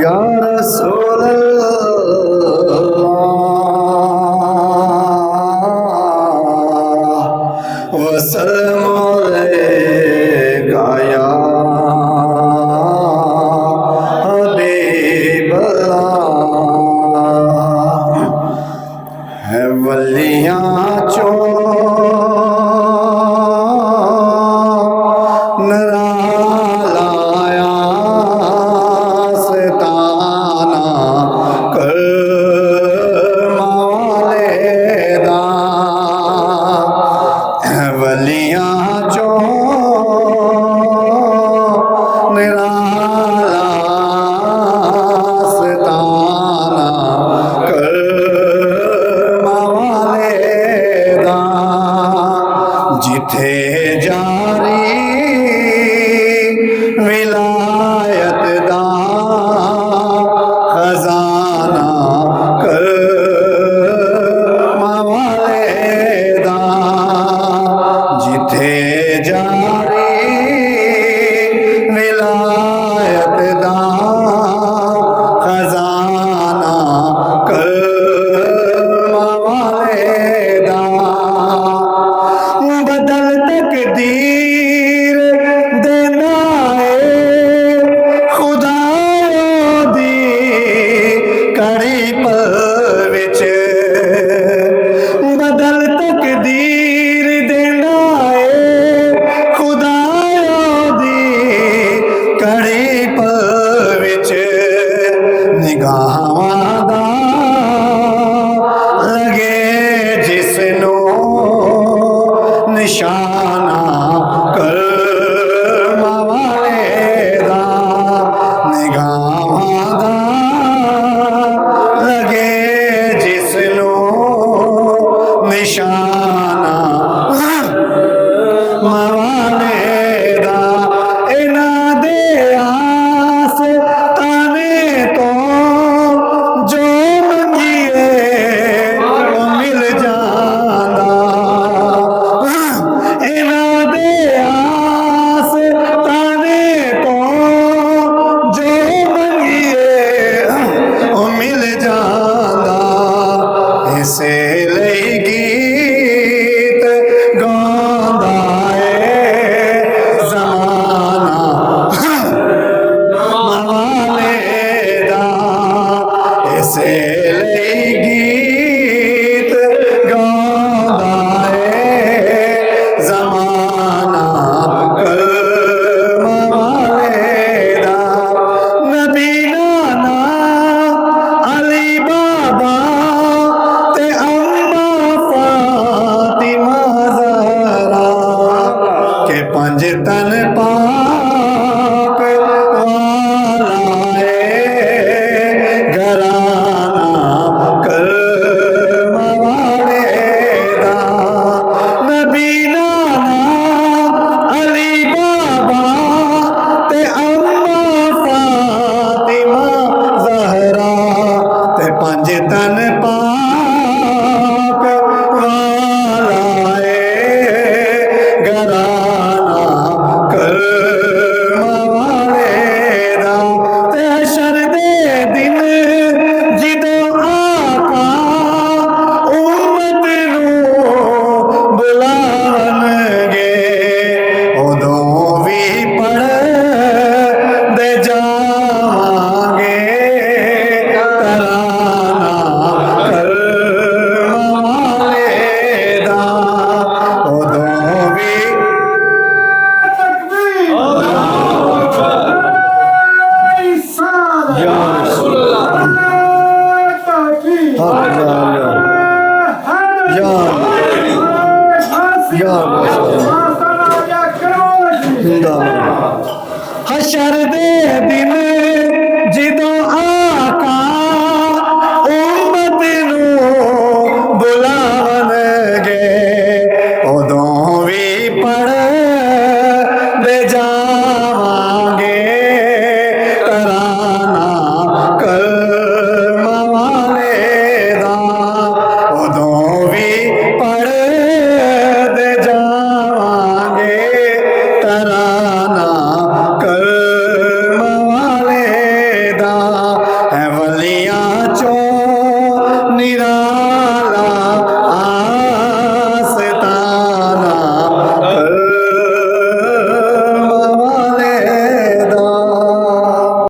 या रसूल अल्लाह वसल्लम अलैका या हबीब अल्लाह। है वलियां चो नरालाया सताना कर मवालेदा। है वलियां चो निराला सताना कर मवालेदा। जिथे जारी विलायत दा खजाना कर मवालेदा। जिथे जारी विलायत दा खजाना कर मवालेदा। बदल तकदीर देना है खुदा दी कड़ी पल विच। बदल तकदीर देना है खुदा दी कड़ी पल विच। निगाहां दा लगे जिसनों निशाना कर मवालेदा। निगाहां दा लगे जिसनों निशाना मवालेदा। इन्हां दे आस ताने तो जो मंगिए वो मिल जांदा। इन्हां दे आस ताने तो जो मंगिए वो मिल जांदा। इसे लई गीत गांदा है ज़माना मवालेदा। इसे लई गीत गांदा है ज़माना कर मवालेदा। नबी नाना अली बाबा ते अम्मा फातिमा ज़हरा के पंज तन पाक वाला है घराना कर मवालेदा। नबी नाना अली बाबा ते अम्मा फातिमा ज़हरा ते पंज तन पाक वाला है घराना कर मवालेदा। ते हशर दे दिन जिदों आका उम्मत नूं बुलावणगे उदों भी पढ़दे जावांगे तराना कर मवालेदा। उदों भी या रसूलल्लाह या या हशर दे दिन जिदों आका उम्मत नूं बुलावणगे उदों भी पढ़दे जावांगे तराना कर मवालेदा। उदों भी पढ़दे जावांगे तराना कर मवालेदा। ਨਾ